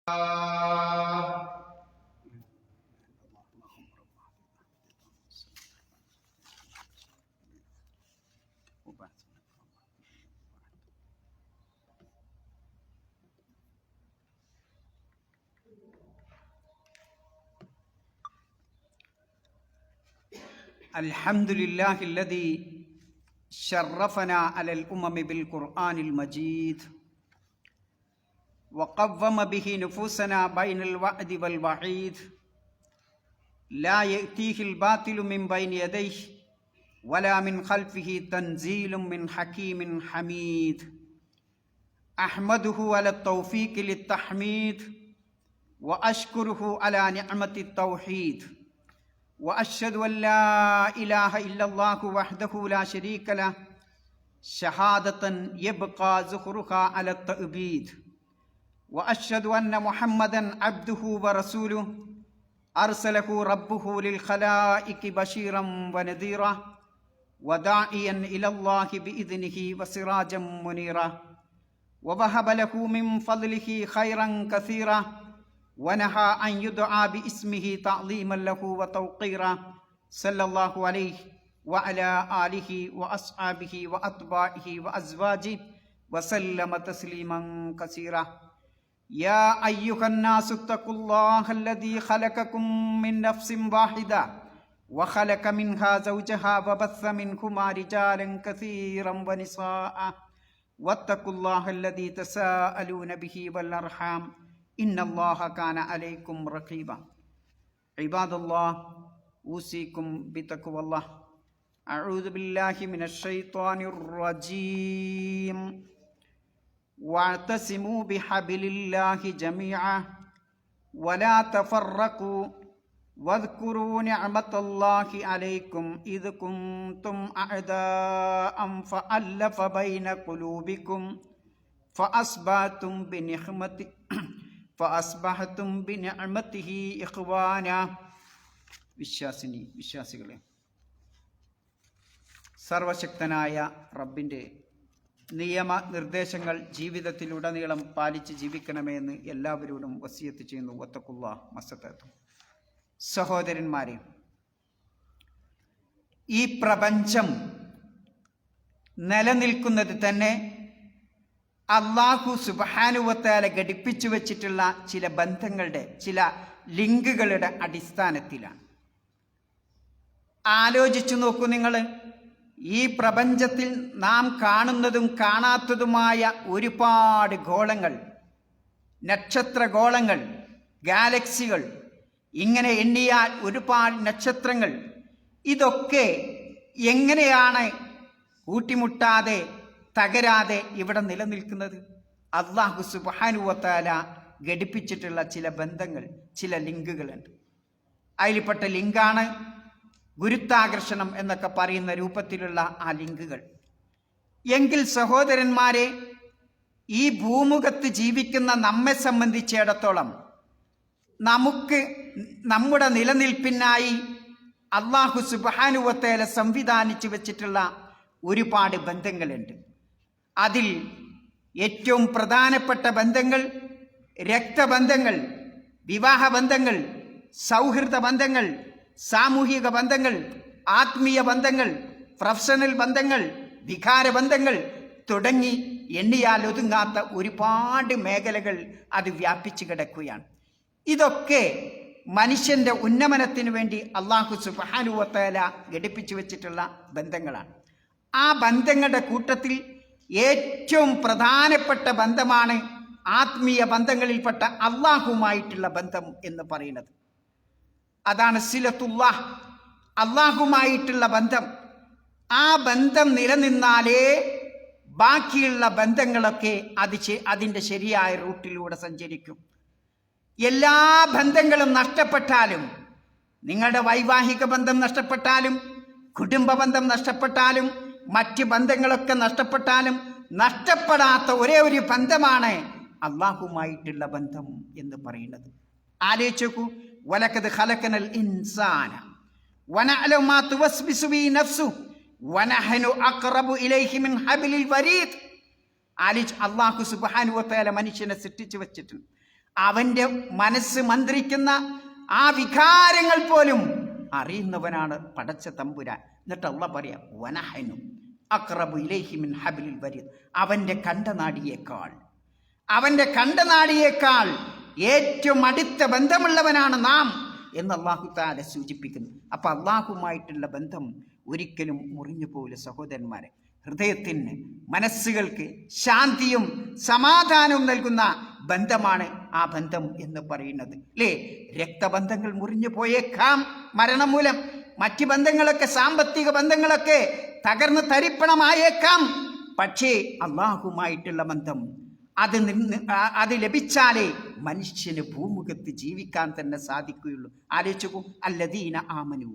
الحمد لله الذي شرفنا على الأمم بالقرآن المجيد وقوم به نفوسنا بين الوعد والوعيد لا يأتيه الباطل من بين يديه ولا من خلفه تنزيل من حكيم حميد أحمده على التوفيق للتحميد وأشكره على نعمة التوحيد وأشهد أن لا إله إلا الله وحده لا شريك له شهادة يبقى زخرها على التأبيد وأشهد أن محمدا عبده ورسوله أرسله ربه للخلائق بشيرا ونذيرا وداعيا إلى الله بإذنه وسراجا منيرا ووهب له من فضله خيرا كثيرا ونهى أن يدعى باسمه تعظيما له وتوقيرا صلى الله عليه وعلى آله وأصحابه وأتباعه وأزواجه وسلم تسليما كثيرا يا أيها الناس اتقوا الله الذي خلقكم من نفس واحدة وخلق منها زوجها وبث منهما رجالا كثيرا ونساء واتقوا الله الذي تساءلون به والأرحام إن الله كان عليكم رقيبا عباد الله أوصيكم بتقوى الله أعوذ بالله من الشيطان الرجيم واعتصموا بحبل الله جميعا ولا تفرقوا واذكروا نعمة الله عليكم إذ كنتم أعداء فألف بين قلوبكم فأصبحتم بنعمته إخوانا വിശ്വാസികളെ, സർവശക്തനായ റബ്ബിൻ്റെ നിയമനിർദ്ദേശങ്ങൾ ജീവിതത്തിലുടനീളം പാലിച്ച് ജീവിക്കണമെന്ന് എല്ലാവരോടും വസിയത്ത് ചെയ്യുന്നു. വത്തഖുല്ലാഹ് മസ്തതഅ്തും. സഹോദരന്മാരെ, ഈ പ്രപഞ്ചം നിലനിൽക്കുന്നത് തന്നെ അല്ലാഹു സുബ്ഹാനഹു വ തആല ഘടിപ്പിച്ചു വച്ചിട്ടുള്ള ചില ബന്ധങ്ങളുടെ, ചില ലിങ്കുകളുടെ അടിസ്ഥാനത്തിലാണ്. ആലോചിച്ചു നോക്കൂ നിങ്ങൾ. ഈ പ്രപഞ്ചത്തിൽ നാം കാണുന്നതും കാണാത്തതുമായ ഒരുപാട് ഗോളങ്ങൾ, നക്ഷത്രഗോളങ്ങൾ, ഗാലക്സികൾ, ഇങ്ങനെ എണ്ണിയാൽ ഒരുപാട് നക്ഷത്രങ്ങൾ, ഇതൊക്കെ എങ്ങനെയാണ് കൂട്ടിമുട്ടാതെ തകരാതെ ഇവിടെ നിലനിൽക്കുന്നത്? അല്ലാഹു സുബ്ഹാനഹു വ തആല ഘടിപ്പിച്ചിട്ടുള്ള ചില ബന്ധങ്ങൾ, ചില ലിങ്കുകളുണ്ട്. അതിൽപ്പെട്ട ലിങ്കാണ് ഗുരുത്വാകർഷണം എന്നൊക്കെ പറയുന്ന രൂപത്തിലുള്ള ആ ലിങ്കുകൾ. എങ്കിൽ സഹോദരന്മാരെ, ഈ ഭൂമുഖത്ത് ജീവിക്കുന്ന നമ്മെ സംബന്ധിച്ചിടത്തോളം നമുക്ക് നമ്മുടെ നിലനിൽപ്പിനായി അല്ലാഹു സുബ്ഹാനഹു വ തആല സംവിധാനിച്ചു വച്ചിട്ടുള്ള ഒരുപാട് ബന്ധങ്ങളുണ്ട്. അതിൽ ഏറ്റവും പ്രധാനപ്പെട്ട ബന്ധങ്ങൾ രക്തബന്ധങ്ങൾ, വിവാഹബന്ധങ്ങൾ, സൗഹൃദ ബന്ധങ്ങൾ, സാമൂഹിക ബന്ധങ്ങൾ, ആത്മീയ ബന്ധങ്ങൾ, പ്രൊഫഷണൽ ബന്ധങ്ങൾ, വികാരബന്ധങ്ങൾ തുടങ്ങി എണ്ണിയാൽ ഒതുങ്ങാത്ത ഒരുപാട് മേഖലകൾ അത് വ്യാപിച്ചു കിടക്കുകയാണ്. ഇതൊക്കെ മനുഷ്യന്റെ ഉന്നമനത്തിന് വേണ്ടി അല്ലാഹു സുബ്ഹാനഹു വ തആല ഘടിപ്പിച്ചു വെച്ചിട്ടുള്ള ബന്ധങ്ങളാണ്. ആ ബന്ധങ്ങളുടെ കൂട്ടത്തിൽ ഏറ്റവും പ്രധാനപ്പെട്ട ബന്ധമാണ് ആത്മീയ ബന്ധങ്ങളിൽപ്പെട്ട അല്ലാഹുമായിട്ടുള്ള ബന്ധം എന്ന് പറയുന്നത്. അതാണ് സിലത്തുല്ലാഹ്, അല്ലാഹുമായിട്ടുള്ള ബന്ധം. ആ ബന്ധം നിലനിന്നാലേ ബാക്കിയുള്ള ബന്ധങ്ങളൊക്കെ അതിൻ്റെ ശരിയായ റൂട്ടിലൂടെ സഞ്ചരിക്കും. എല്ലാ ബന്ധങ്ങളും നഷ്ടപ്പെട്ടാലും, നിങ്ങളുടെ വൈവാഹിക ബന്ധം നഷ്ടപ്പെട്ടാലും, കുടുംബ ബന്ധം നഷ്ടപ്പെട്ടാലും, മറ്റ് ബന്ധങ്ങളൊക്കെ നഷ്ടപ്പെട്ടാലും നഷ്ടപ്പെടാത്ത ഒരേ ഒരു ബന്ധമാണ് അല്ലാഹുമായിട്ടുള്ള ബന്ധം എന്ന് പറയുന്നത്. ആലോചിച്ച് നോക്കൂ. വലഖദ് ഖലഖനൽ ഇൻസാന വനഅലമു മാ തുവസ്വിസു ബിഹി നഫ്സുഹു വനഹ്നു അഖ്റബു ഇലൈഹി മിൻ ഹബ്ലിൽ വരീദ്. അല്ലാഹു സുബ്ഹാനഹു വ തആല മനുഷ്യനെ സൃഷ്ടിച്ചു വെച്ചിട്ടുണ്ട്. അവൻ്റെ മനസ്സ് മന്ത്രിക്കുന്ന ആ വികാരങ്ങൾ പോലും അറിയുന്നവനാണ് പടച്ച തമ്പുരാൻ. എന്നിട്ട് അള്ളാഹ് പറയാ വനഹനു അഖ്റബു ഇലൈഹി മിൻ ഹബ്ലിൽ വരീദ്. അവൻ്റെ കണ്ടനാടിയേക്കാൾ ഏറ്റവും അടുത്ത ബന്ധമുള്ളവനാണ് നാം എന്ന് അല്ലാഹു തആല സൂചിപ്പിക്കുന്നു. അപ്പം അള്ളാഹുമായിട്ടുള്ള ബന്ധം ഒരിക്കലും മുറിഞ്ഞു പോകില്ല സഹോദരന്മാരെ. ഹൃദയത്തിന്, മനസ്സുകൾക്ക് ശാന്തിയും സമാധാനവും നൽകുന്ന ബന്ധമാണ് ആ ബന്ധം എന്ന് പറയുന്നത് അല്ലേ. രക്തബന്ധങ്ങൾ മുറിഞ്ഞു പോയേക്കാം മരണം മൂലം. മറ്റ് ബന്ധങ്ങളൊക്കെ, സാമ്പത്തിക ബന്ധങ്ങളൊക്കെ തകർന്ന് തരിപ്പണമായേക്കാം. പക്ഷേ അള്ളാഹുമായിട്ടുള്ള ബന്ധം അത് ലഭിച്ചാലേ മനുഷ്യന് ഭൂമുഖത്ത് ജീവിക്കാൻ തന്നെ സാധിക്കുകയുള്ളൂ. ആലോചിക്കൂ, അല്ലദീന ആമനു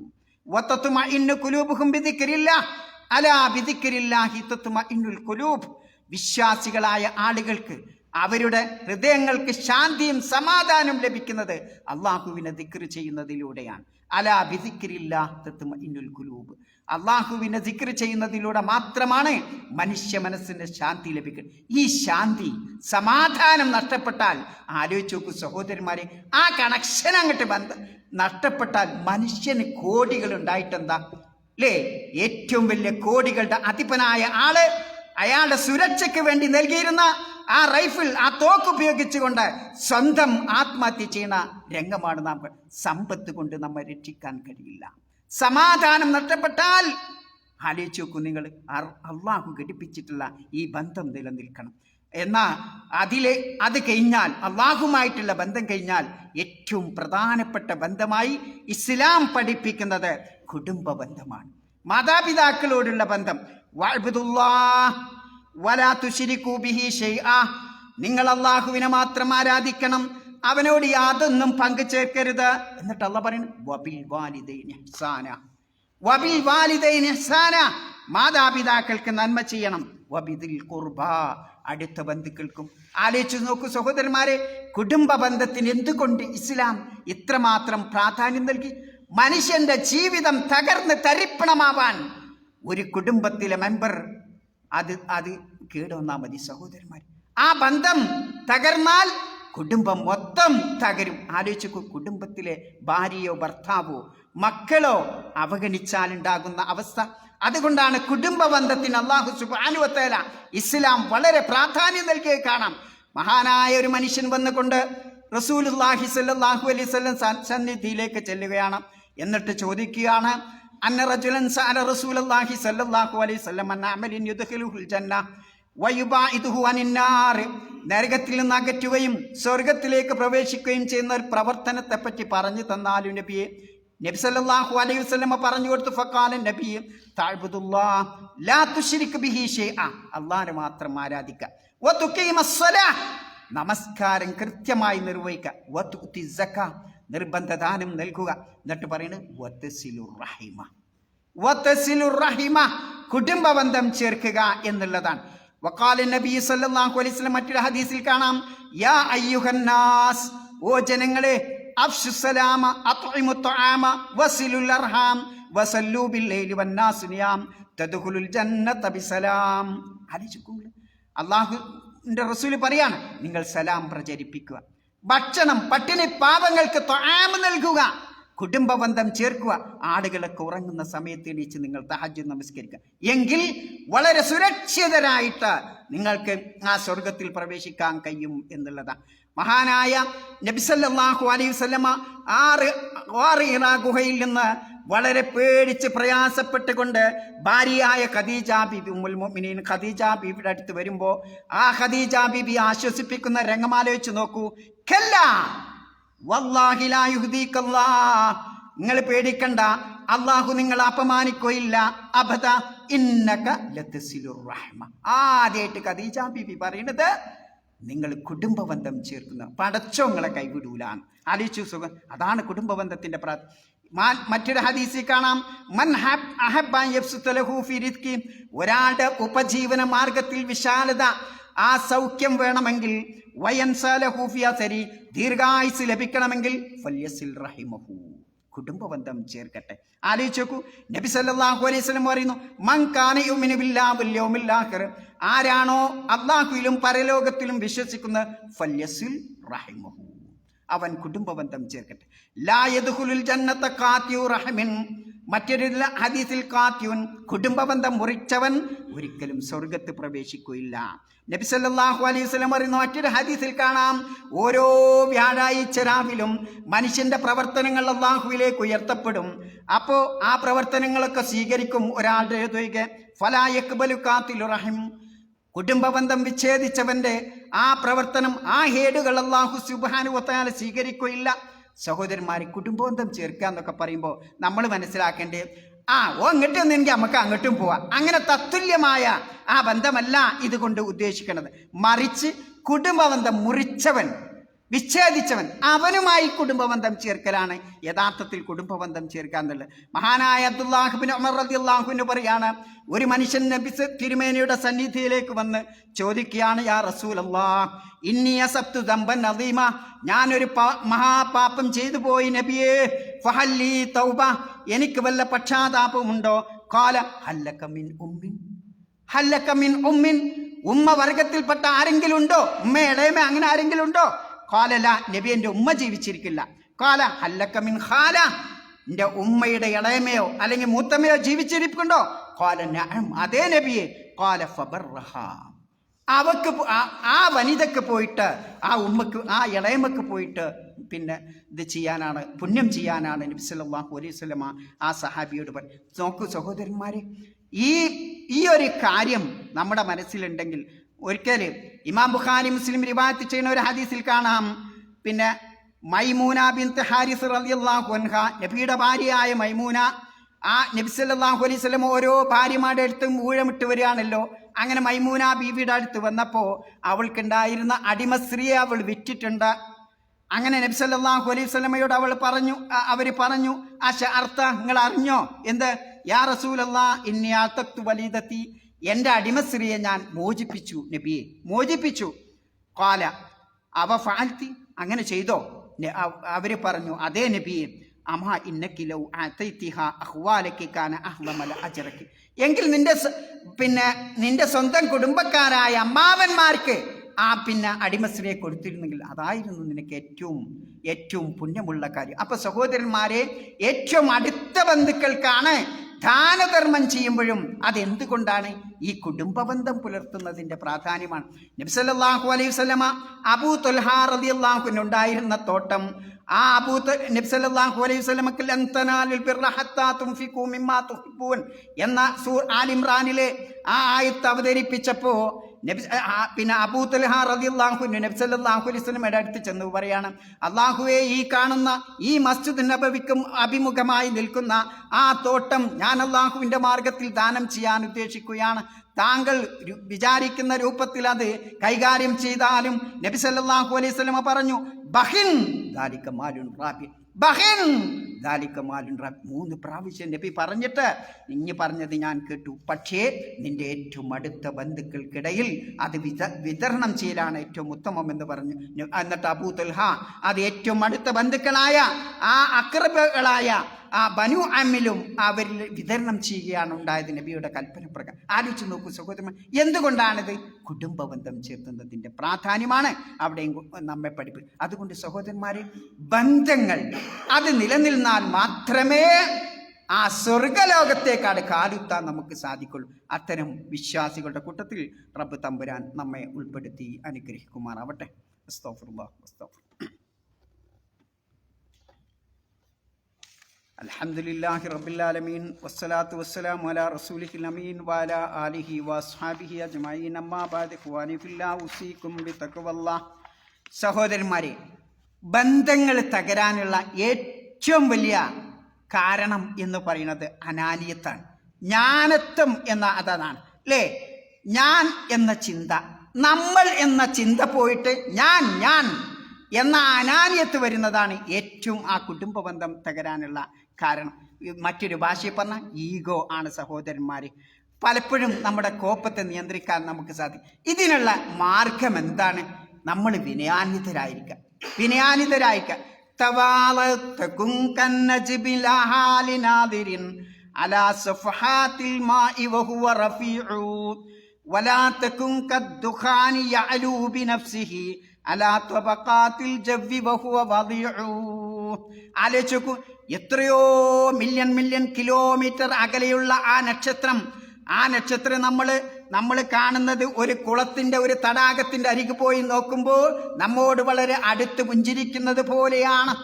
വതത്മഇന്നു ഖുലൂബുഹും ബിദിക്രില്ലാഹ് അലാ ബിദിക്രില്ലാഹി തത്മഇന്നുൽ ഖുലൂബ്. വിശ്വാസികളായ ആളുകൾക്ക് അവരുടെ ഹൃദയങ്ങൾക്ക് ശാന്തിയും സമാധാനവും ലഭിക്കുന്നത് അള്ളാഹുവിനെ ദിക്ർ ചെയ്യുന്നതിലൂടെയാണ്. അലാ ബിദിക്രില്ലാഹി തത്മഇന്നുൽ ഖുലൂബ്. അള്ളാഹുവിനെ ദിക്ർ ചെയ്യുന്നതിലൂടെ മാത്രമാണ് മനുഷ്യ മനസ്സിന് ശാന്തി ലഭിക്കുന്നത്. ഈ ശാന്തി, സമാധാനം നഷ്ടപ്പെട്ടാൽ ആലോചിച്ച് നോക്കൂ സഹോദരന്മാരെ, ആ കണക്ഷൻ അങ്ങോട്ട് നഷ്ടപ്പെട്ടാൽ മനുഷ്യന് കോടികൾ ഉണ്ടായിട്ടെന്താ അല്ലേ. ഏറ്റവും വലിയ കോടികളുടെ അധിപനായ ആള് അയാളുടെ സുരക്ഷയ്ക്ക് വേണ്ടി നൽകിയിരുന്ന ആ റൈഫിൾ, ആ തോക്ക് ഉപയോഗിച്ചുകൊണ്ട് സ്വന്തം ആത്മഹത്യ ചെയ്യുന്ന രംഗമാണ് നാം. സമ്പത്ത് കൊണ്ട് നമ്മെ രക്ഷിക്കാൻ കഴിയില്ല. സമാധാനം നഷ്ടപ്പെട്ടാൽ ആലോചിച്ച് നോക്കൂ നിങ്ങൾ, അള്ളാഹു ഘടിപ്പിച്ചിട്ടുള്ള ഈ ബന്ധം നിലനിൽക്കണം. എന്നാൽ അത് കഴിഞ്ഞാൽ, അള്ളാഹുമായിട്ടുള്ള ബന്ധം കഴിഞ്ഞാൽ ഏറ്റവും പ്രധാനപ്പെട്ട ബന്ധമായി ഇസ്ലാം പഠിപ്പിക്കുന്നത് കുടുംബ ബന്ധമാണ്. മാതാപിതാക്കളോടുള്ള ബന്ധം. വഅബ്ദുല്ലാഹ് വലാ തുശ്രികൂ ബിഹി ശൈആ. നിങ്ങൾ അള്ളാഹുവിനെ മാത്രം ആരാധിക്കണം, അവനോട് യാതൊന്നും പങ്കു ചേർക്കരുത്. എന്നിട്ട് അള്ളാഹ് പറയുന്നു വബിൽ വാലിദൈനി ഇഹ്സാന. വബിൽ വാലിദൈനി ഇഹ്സാന, മാതാപിതാക്കൾക്ക് നന്മ ചെയ്യണം. വബിദിൽ ഖുർബാ, അടുത്ത ബന്ധുക്കൾക്കും. ആലോചിച്ച് നോക്കൂ സഹോദരന്മാരെ, കുടുംബ ബന്ധത്തിന് എന്തുകൊണ്ട് ഇസ്ലാം ഇത്രമാത്രം പ്രാധാന്യം നൽകി? മനുഷ്യന്റെ ജീവിതം തകർന്ന് തരിപ്പണമാവാൻ ഒരു കുടുംബത്തിലെ മെമ്പർ അത് കേടുവന്നാൽ മതി സഹോദരന്മാർ. ആ ബന്ധം തകർന്നാൽ കുടുംബം മൊത്തം തകരും. ആലോചിക്കൂ, കുടുംബത്തിലെ ഭാര്യയോ ഭർത്താവോ മക്കളോ അവഗണിച്ചാലുണ്ടാകുന്ന അവസ്ഥ. അതുകൊണ്ടാണ് കുടുംബ ബന്ധത്തിന് അല്ലാഹു സുബ്ഹാനഹു വ തആല ഇസ്ലാം വളരെ പ്രാധാന്യം നൽകിയത് കാണാം. മഹാനായ ഒരു മനുഷ്യൻ വന്നുകൊണ്ട് റസൂലുള്ളാഹി സ്വല്ലല്ലാഹു അലൈഹി വസല്ലം സന്നിധിയിലേക്ക് ചെല്ലുകയാണ്. എന്നിട്ട് ചോദിക്കുകയാണ്, അന്ന റജുലൻ സഅല റസൂലുള്ളാഹി സ്വല്ലല്ലാഹു അലൈഹി വസല്ലം അൻ അമലിൻ യുദ്ഖിലുഹുൽ ജന്ന വയുബാഇദുഹു അനിന്നാർ. നരകത്തിൽ നിന്ന് അകറ്റുകയും സ്വർഗത്തിലേക്ക് പ്രവേശിക്കുകയും ചെയ്യുന്ന ഒരു പ്രവർത്തനത്തെ പറ്റി പറഞ്ഞു തന്നാലും നബിയെ. നബി സല്ലല്ലാഹു അലൈഹി വസല്ലം പറഞ്ഞു കൊടുത്തു. ഫഖാല നബി തഅബ്ദുല്ലാഹ് ലാ തുശ്രിക് ബിഹി ഷൈഅ. അല്ലാഹുവിനെ മാത്രം ആരാധിക്കുക. വതുഖീമസ്സലാഹ്, നമസ്കാരം കൃത്യമായി നിർവഹിക്കുക. വതുതി സക്കാ, നിർബന്ധ ദാനം നൽകുക. എന്നിട്ട് പറയുന്നത് വതസിലുർ റഹിമ, കുടുംബ ബന്ധം ചേർക്കുക എന്നുള്ളതാണ്. വഖാല നബി സല്ലല്ലാഹു അലൈഹി വസല്ലം മറ്റൊരു ഹദീസിൽ കാണാം, യാ അയ്യുഹന്നാസ്, ഓ ജനങ്ങളെ, അഫ്ശു സലാമ അത്ഇമു ത്വആമ വസിലുൽ അർഹാം വസല്ലു ബില്ലൈലി വന്നാസു നിയാം തദ്ഖുലുൽ ജന്നത ബിസലാം. അല്ലാഹുവിന്റെ റസൂൽ പറയാണ്, നിങ്ങൾ സലാം പ്രചരിപ്പിക്കുക, ഭക്ഷണം, പട്ടിണി പാവങ്ങൾക്ക് ത്വആമ നൽകുക, കുടുംബ ബന്ധം ചേർക്കുക. ആളുകളൊക്കെ ഉറങ്ങുന്ന സമയത്ത് എണീച്ച് നിങ്ങൾ തഹജ്ജുദ് നമസ്കരിക്കുക. എങ്കിൽ വളരെ സുരക്ഷിതരായിട്ട് നിങ്ങൾക്ക് ആ സ്വർഗത്തിൽ പ്രവേശിക്കാൻ കഴിയും എന്നുള്ളതാണ്. മഹാനായ നബി സല്ലല്ലാഹു അലൈഹി വസല്ലമ ഹിറാ ഗുഹയിൽ നിന്ന് വളരെ പേടിച്ച് പ്രയാസപ്പെട്ടുകൊണ്ട് ഭാര്യയായ ഖദീജ ബീബി, ഉമ്മുൽ മുഅ്മിനീൻ ഖദീജ ബീബിയുടെ അടുത്ത് വരുമ്പോൾ ആ ഖദീജ ബീബി ആശ്വസിപ്പിക്കുന്ന രംഗമാലോചിച്ച് നോക്കൂ. കല്ലാ വല്ലാഹി ലാ യുഹ്ദീകല്ലാഹ്, നിങ്ങൾ പേടിക്കണ്ട, അള്ളാഹു നിങ്ങളെ അപമാനിക്കുകയില്ല. അബദ ഇന്നക ലതസിലുർ റഹ്മ. ആദ്യമായിട്ട് ഖദീജ ബീബി പറയുന്നത് നിങ്ങൾ കുടുംബ ബന്ധം ചേർക്കുന്ന പടച്ചോങ്ങളെ കൈവിടൂലാണ്. ആലോചിച്ചു സുഖം. അതാണ് കുടുംബ ബന്ധത്തിന്റെ മറ്റൊരു ഹദീസിൽ കാണാം, മൻ അഹബ്ബ യബ്സുത ലഹു ഫീ റിസ്കി, ഒരാളുടെ ഉപജീവന മാർഗത്തിൽ വിശാലത, ആ സൗഖ്യം വേണമെങ്കിൽ, വയൻസലഹു ഫീ അസരി, ദീർഘായുസ് ലഭിക്കണമെങ്കിൽ, ഫല്യസിൽ റഹിമഹു, കുടുംബ ബന്ധം ചേർക്കട്ടെ. ആലോചിച്ച് നോക്കൂ, നബി സല്ലല്ലാഹു അലൈഹി വസല്ലം പറയുന്നു, മൻ കാന യുമിനു ബില്ലാഹി വൽ യൗമിൽ ആഖിർ, ആരാണോ അല്ലാഹുവിലും പരലോകത്തിലും വിശ്വസിക്കുന്നത്, ഫല്യസിൽ റഹിമഹു, അവൻ കുടുംബബന്ധം ചേർക്കട്ടെ. ലാ യദ്ഖുലുൽ ജന്നത ഖാതിഉ റഹ്മിൻ, മറ്റൊരു ഹദീസിൽ ഖാതിഉൻ, കുടുംബബന്ധം മുറിച്ചവൻ ഒരിക്കലും സ്വർഗ്ഗത്തിൽ പ്രവേശിക്കുകയില്ല. നബി സല്ലല്ലാഹു അലൈഹി വസല്ലം പറയുന്ന മറ്റൊരു ഹദീസിൽ കാണാം, ഓരോ വ്യാഴാഴ്ച രാവിലും മനുഷ്യന്റെ പ്രവർത്തനങ്ങൾ അല്ലാഹുവിലേക്ക് ഉയർത്തപ്പെടും. അപ്പോൾ ആ പ്രവർത്തനങ്ങളൊക്കെ സ്വീകരിക്കും ഒരാളുടെ ഫലാ യഖ്ബലു ഖാതിഉർ റഹിം, കുടുംബബന്ധം വിച്ഛേദിച്ചവന്റെ ആ പ്രവർത്തനം, ആ ഹേടുകൾ അല്ലാഹു സുബ്ഹാനഹു വ തആല സ്വീകരിക്കുകയില്ല. സഹോദരന്മാരെ, കുടുംബബന്ധം ചേർക്കുക എന്നൊക്കെ പറയുമ്പോൾ നമ്മൾ മനസ്സിലാക്കേണ്ടത്, അങ്ങോട്ടും ഒന്നെങ്കിൽ നമുക്ക് അങ്ങോട്ടും പോവാം, അങ്ങനെ തത്തുല്യമായ ആ ബന്ധമല്ല ഇതുകൊണ്ട് ഉദ്ദേശിക്കുന്നത്. മറിച്ച് കുടുംബബന്ധം മുറിച്ചവൻ, വിച്ഛേദിച്ചവൻ, അവനുമായി കുടുംബബന്ധം ചേർക്കലാണ് യഥാർത്ഥത്തിൽ കുടുംബബന്ധം ചേർക്കുക എന്നുള്ളത്. മഹാനായ അബ്ദുല്ലാഹ് ഇബ്നു ഉമർ റളിയല്ലാഹു അൻഹു പറയാണ്, ഒരു മനുഷ്യൻ നബി തിരുമേനിയുടെ സന്നിധിയിലേക്ക് വന്ന് ചോദിക്കുകയാണ്, യാ റസൂലല്ലാഹ് ഇന്നി അസബ്തു ദംബൻ അദീമ, ഞാനൊരു മഹാപാപം ചെയ്തു പോയി നബിയേ, ഫഹല്ലി തൗബ, എനിക്ക് വല്ല പക്ഷാതാപമുണ്ടോ? ഖാല ഹല്ലക മിൻ ഉമ്മിൻ, ഹല്ലക മിൻ ഉമ്മിൻ, ഉമ്മ വർഗത്തിൽപ്പെട്ട ആരെങ്കിലും ഉണ്ടോ? ഉമ്മയുടെ അങ്ങനെ ആരെങ്കിലും ഉണ്ടോ? ഖാലല, നബി എൻ്റെ ഉമ്മ ജീവിച്ചിരിക്കില്ല. ഖാല ഹല്ലക മിൻ ഖാല, എൻ്റെ ഉമ്മയുടെ ഇളയമയോ അല്ലെങ്കിൽ മൂത്തമ്മയോ ജീവിച്ചിരിപ്പുണ്ടോ? ഖാല നഅം, അതേ നബിയെ. ഖാല ഫബർറഹ, അവക്ക് ആ വനിതക്ക് പോയിട്ട്, ആ ഉമ്മക്ക്, ആ ഇളയമക്ക് പോയിട്ട് പിന്നെ ഇത് ചെയ്യാനാണ്, പുണ്യം ചെയ്യാനാണ് നബി സല്ലല്ലാഹു അലൈഹി വസല്ലമ ആ സഹാബിയോട് പറഞ്ഞു. നോക്കൂ സഹോദരന്മാരെ, ഈ ഒരു കാര്യം നമ്മുടെ മനസ്സിലുണ്ടെങ്കിൽ ഒരിക്കൽ ഇമാം ബുഖാരി മുസ്ലിം റിവായത്ത് ചെയ്യുന്ന ഒരു ഹദീസിൽ കാണാം, പിന്നെ മൈമൂന ബിൻത് ഹാരിസ് റളിയല്ലാഹു അൻഹ, നബിയുടെ ഭാര്യയായ മൈമൂന, ആ നബി സല്ലല്ലാഹു അലൈഹി വസല്ലം ഓരോ ഭാര്യമാരുടെ അടുത്തും ഊഴമിട്ട് വരികയാണല്ലോ. അങ്ങനെ മൈമൂന ബീവിയുടെ അടുത്ത് വന്നപ്പോൾ അവൾക്കുണ്ടായിരുന്ന അടിമസ്ത്രീയെ അവൾ വിറ്റിട്ടുണ്ട്. അങ്ങനെ നബി സല്ലല്ലാഹു അലൈഹി വസല്ലമയോട് അവർ പറഞ്ഞു, അർത്ത, നിങ്ങൾ അറിഞ്ഞോ? എന്ത്? യാ റസൂലല്ലാഹ് ഇന്നി അഅതഖ്തു വലീദതി, എൻ്റെ അടിമസ്ത്രീയെ ഞാൻ മോചിപ്പിച്ചു നബിയെ, മോചിപ്പിച്ചു. ഖാല അവ ഫഅൽതി, അങ്ങനെ ചെയ്തോ? അവർ പറഞ്ഞു, അതേ നബിയെ. അമാ ഇന്നകി ലൗ അതൈതിഹ അഖ്വാലകി കാന അഹ്ലമല അജ്റകി, എങ്കിൽ നിന്റെ സ്വന്തം കുടുംബക്കാരായ അമ്മാവന്മാർക്ക് പിന്നെ അടിമസ്ത്രീയെ കൊടുത്തിരുന്നെങ്കിൽ അതായിരുന്നു നിനക്ക് ഏറ്റവും പുണ്യമുള്ള കാര്യം. അപ്പൊ സഹോദരന്മാരെ, ഏറ്റവും അടുത്ത ബന്ധുക്കൾക്കാണ് ദാനധർമ്മം ചെയ്യുമ്പോഴും അതെന്തുകൊണ്ടാണ്? ഈ കുടുംബബന്ധം പുലർത്തുന്നതിൻ്റെ പ്രാധാന്യമാണ്. നബി സല്ലല്ലാഹു അലൈഹി വസല്ലമ അബൂ ത്വൽഹ റളിയല്ലാഹു അൻഹു ഉണ്ടായിരുന്ന തോട്ടം, ആ നബി സല്ലല്ലാഹു അലൈഹി വസല്ലമക്ക് ലൻ തനാലുൽ ബിർറ ഹത്താ തുൻഫിഖൂ മിമ്മാ തുഹിബ്ബൂൻ എന്ന ആൽ ഇംറാനിലെ ആ ആയത്ത് അവതരിപ്പിച്ചപ്പോൾ അബൂ ത്വൽഹ റളിയല്ലാഹു അൻഹു നബി സല്ലല്ലാഹു അലൈഹി വസല്ലമയുടെ അടുത്ത് ചെന്ന് പറയാണ്, അല്ലാഹുവേ, ഈ കാണുന്ന ഈ മസ്ജിദ് നബവിക്കും അഭിമുഖമായി നിൽക്കുന്ന ആ തോട്ടം ഞാൻ അല്ലാഹുവിൻ്റെ മാർഗത്തിൽ ദാനം ചെയ്യാൻ ഉദ്ദേശിക്കുകയാണ്. താങ്കൾ വിചാരിക്കുന്ന രൂപത്തിൽ അത് കൈകാര്യം ചെയ്താലും. നബി സല്ലല്ലാഹു അലൈഹി വസല്ലമ പറഞ്ഞു, ബഹിൻ ദാലിക മാലുൻ റാബി, ബഹിൻ ദാലിക മാലുൻ റാബി, 3 പ്രാവശ്യം നബി പറഞ്ഞിട്ട് ഇനി പറഞ്ഞത് ഞാൻ കേട്ടു, പക്ഷേ നിന്റെ ഏറ്റവും അടുത്ത ബന്ധുക്കൾക്കിടയിൽ അത് വിതരണം ചെയ്യലാണ് ഏറ്റവും ഉത്തമം എന്ന് പറഞ്ഞു. എന്നിട്ട് അബൂ ത്വൽഹ അത് ഏറ്റവും അടുത്ത ബന്ധുക്കളായ ആ അക്രബകളായ ആ ബനു അമ്മിലും അവരിൽ വിതരണം ചെയ്യുകയാണ് ഉണ്ടായത് നബിയുടെ കൽപ്പന പ്രകാരം. ആലോചിച്ച് നോക്കൂ സഹോദരന്മാർ, എന്തുകൊണ്ടാണിത്? കുടുംബബന്ധം ചേർത്തുന്നതിൻ്റെ പ്രാധാന്യമാണ് അവിടെയും നമ്മെ പഠിപ്പിക്കും. അതുകൊണ്ട് സഹോദരന്മാരെ, ബന്ധങ്ങൾ അത് നിലനിന്നാൽ മാത്രമേ ആ സ്വർഗലോകത്തേക്കാട് കാലുത്താൻ നമുക്ക് സാധിക്കുള്ളൂ. അത്തരം വിശ്വാസികളുടെ കൂട്ടത്തിൽ റബ്ബ് തമ്പുരാൻ നമ്മെ ഉൾപ്പെടുത്തി അനുഗ്രഹിക്കുമാറാവട്ടെ. അസ്തഗ്ഫിറുല്ലാഹ് അസ്തഗ്ഫിർ. അൽഹംദുലില്ലാഹി റബ്ബിൽ ആലമീൻ വസ്സലാത്തു വസ്സലാമു അലാ റസൂലിഹിൽ അമീൻ വഅലാ ആലിഹി വഅസ്ഹാബിഹി അജ്മഈൻ. അമ്മാ ബഅദ് ഇഖ്വാനി ഫില്ലാഹ് ഉസീകും ബിതഖ്വല്ലാഹ്. സഹോദരന്മാരെ, ബന്ധങ്ങൾ തകരാനുള്ള ഏറ്റവും വലിയ കാരണം എന്ന് പറയുന്നത് അനാനിയത്താണ്, ജ്ഞാനത്വം അതാണ് അല്ലേ? ഞാൻ എന്ന ചിന്ത, നമ്മൾ എന്ന ചിന്ത പോയിട്ട് ഞാൻ എന്ന അനാനിയത്ത് വരുന്നതാണ് ഏറ്റവും ആ കുടുംബ ബന്ധം തകരാനുള്ള കാരണം. മറ്റൊരു ഭാഷയിൽ പറഞ്ഞാൽ ഈഗോ ആണ് സഹോദരന്മാരെ. പലപ്പോഴും നമ്മുടെ കോപത്തെ നിയന്ത്രിക്കാൻ നമുക്ക് സാധിക്കും. ഇതിനുള്ള മാർഗം എന്താണ്? നമ്മൾ വിനയാന്വിതരായിരിക്കുക. തവാലതകും കന്നജ്ബിൽ ഹാലിനാദിരിൻ അലാ സഫഹാത്തിൽ മാഇ വഹുവ റഫീഉ വലാ തകും കദ്ദുഖാനി യഅലൂ ബിനഫ്സിഹി അലാ തബഖാത്തിൽ ജവ്വി വഹുവ വദിഉ. ആലോചിക്കൂ, എത്രയോ മില്യൺ കിലോമീറ്റർ അകലെയുള്ള ആ നക്ഷത്രം നമ്മൾ കാണുന്നത് ഒരു കുളത്തിന്റെ, ഒരു തടാകത്തിന്റെ അരികു പോയി നോക്കുമ്പോൾ നമ്മോട് വളരെ അടുത്ത് പുഞ്ചിരിക്കുന്നത് പോലെയാണ്.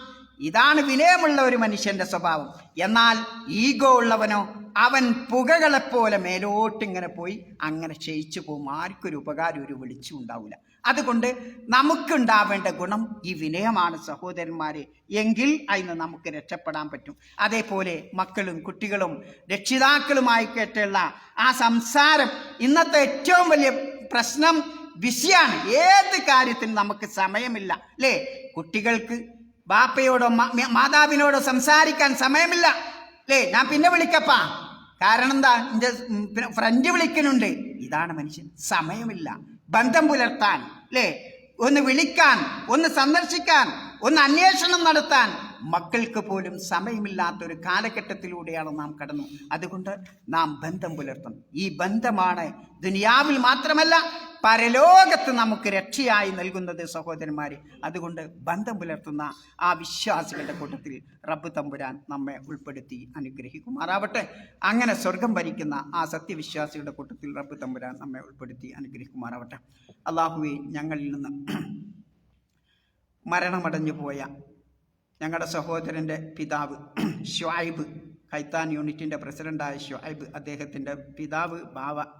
ഇതാണ് വിനയമുള്ള ഒരു മനുഷ്യന്റെ സ്വഭാവം. എന്നാൽ ഈഗോ ഉള്ളവനോ, അവൻ പുകകളെപ്പോലെ മേലോട്ടിങ്ങനെ പോയി അങ്ങനെ ക്ഷയിച്ചു പോകും. ആർക്കൊരു ഉപകാരം, ഒരു വെളിച്ചം ഉണ്ടാവില്ല. അതുകൊണ്ട് നമുക്കുണ്ടാവേണ്ട ഗുണം ഈ വിനയമാണ് സഹോദരന്മാരെ. എങ്കിൽ അതിന് നമുക്ക് രക്ഷപ്പെടാൻ പറ്റും. അതേപോലെ മക്കളും കുട്ടികളും രക്ഷിതാക്കളുമായി കേട്ടുള്ള ആ സംസാരം ഇന്നത്തെ ഏറ്റവും വലിയ പ്രശ്നം, വിഷയമാണ്. ഏത് കാര്യത്തിനും നമുക്ക് സമയമില്ല അല്ലേ? കുട്ടികൾക്ക് ബാപ്പയോടോ മാതാവിനോടോ സംസാരിക്കാൻ സമയമില്ല അല്ലേ? ഞാൻ പിന്നെ വിളിക്കപ്പാ, കാരണം എന്താ, എൻ്റെ ഫ്രണ്ട് വിളിക്കുന്നുണ്ട്. ഇതാണ് മനുഷ്യൻ. സമയമില്ല ബന്ധം പുലർത്താൻ അല്ലേ? ഒന്ന് വിളിക്കാൻ, ഒന്ന് സന്ദർശിക്കാൻ, ഒന്ന് അന്വേഷണം നടത്താൻ മക്കൾക്ക് പോലും സമയമില്ലാത്തൊരു കാലഘട്ടത്തിലൂടെയാണ് നാം കടന്നു. അതുകൊണ്ട് നാം ബന്ധം പുലർത്തണം. ഈ ബന്ധമാണ് ദുനിയാവിൽ മാത്രമല്ല പരലോകത്ത് നമുക്ക് രക്ഷയായി നൽകുന്നത് സഹോദരന്മാരെ. അതുകൊണ്ട് ബന്ധം പുലർത്തുന്ന ആ വിശ്വാസികളുടെ കൂട്ടത്തിൽ റബ്ബ് തമ്പുരാൻ നമ്മെ ഉൾപ്പെടുത്തി അനുഗ്രഹിക്കുമാറാവട്ടെ. അങ്ങനെ സ്വർഗം ഭരിക്കുന്ന ആ സത്യവിശ്വാസികളുടെ കൂട്ടത്തിൽ റബ്ബ് തമ്പുരാൻ നമ്മെ ഉൾപ്പെടുത്തി അനുഗ്രഹിക്കുമാറാവട്ടെ. അള്ളാഹുവേ, ഞങ്ങളിൽ നിന്ന് മരണമടഞ്ഞു പോയ ഞങ്ങളുടെ സഹോദരൻ്റെ പിതാവ് ഷുഐബ്, ഖൈത്താൻ യൂണിറ്റിൻ്റെ പ്രസിഡൻ്റായ ഷുഐബ്, അദ്ദേഹത്തിൻ്റെ പിതാവ്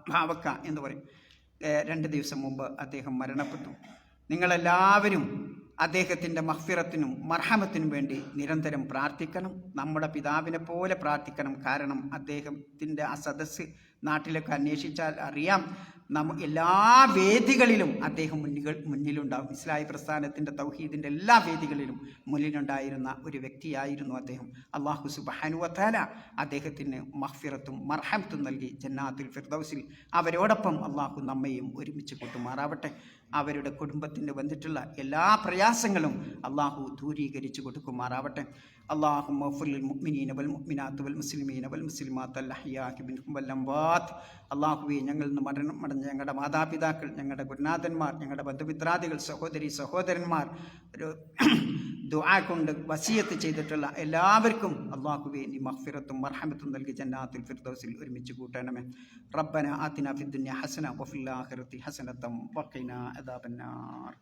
ബാവക്ക എന്ന് പറയും, 2 ദിവസം മുമ്പ് അദ്ദേഹം മരണപ്പെട്ടു. നിങ്ങളെല്ലാവരും അദ്ദേഹത്തിൻ്റെ മഗ്ഫിറത്തിനും മർഹമത്തിനും വേണ്ടി നിരന്തരം പ്രാർത്ഥിക്കണം. നമ്മുടെ പിതാവിനെ പോലെ പ്രാർത്ഥിക്കണം. കാരണം അദ്ദേഹത്തിൻ്റെ ആ സദസ്സ് നാട്ടിലൊക്കെ അന്വേഷിച്ചാൽ അറിയാം. എല്ലാ വേദികളിലും അദ്ദേഹം മുന്നിലുണ്ടാവും. ഇസ്ലാഹി പ്രസ്ഥാനത്തിൻ്റെ തൗഹീദിൻ്റെ എല്ലാ വേദികളിലും മുന്നിലുണ്ടായിരുന്ന ഒരു വ്യക്തിയായിരുന്നു അദ്ദേഹം. അല്ലാഹു സുബ്ഹാനഹു വ തആല അദ്ദേഹത്തിന് മഗ്ഫിറത്തും മർഹമത്തും നൽകി ജന്നാത്തുൽ ഫിർദൗസിൽ അവരോടൊപ്പം അല്ലാഹു നമ്മയും ഒരുമിച്ച് കൂട്ടുമാറാവട്ടെ. അവരുടെ കുടുംബത്തിന് വന്നിട്ടുള്ള എല്ലാ പ്രയാസങ്ങളും അല്ലാഹു ദൂരീകരിച്ചു കൊടുക്കുമാറാവട്ടെ. اللهم اغفر للمؤمنين والمؤمنات والمسلمين والمسلمات الأحياء منهم والأموات. അള്ളാഹുവേ, ഞങ്ങളിൽ നിന്ന് മരണമടഞ്ഞ ഞങ്ങളുടെ മാതാപിതാക്കൾ, ഞങ്ങളുടെ ഗുരുനാഥന്മാർ, ഞങ്ങളുടെ ബന്ധുമിത്രാദികൾ, സഹോദരന്മാർ, ഒരു ദുആ കൊണ്ട് വസിയത്ത് ചെയ്തിട്ടുള്ള എല്ലാവർക്കും അള്ളാഹുവേ നീ മഗ്ഫിറത്തും മർഹമത്തും നൽകി ജന്നാത്തുൽ ഫിർദൗസിൽ ഒരുമിച്ച് കൂട്ടണമേ. റബ്ബന ആതിനാ ഫിദ്ദുനിയ ഹസന വഫിൽ ആഖിറതി ഹസനതം വഖിനാ അദാബന്നാർ.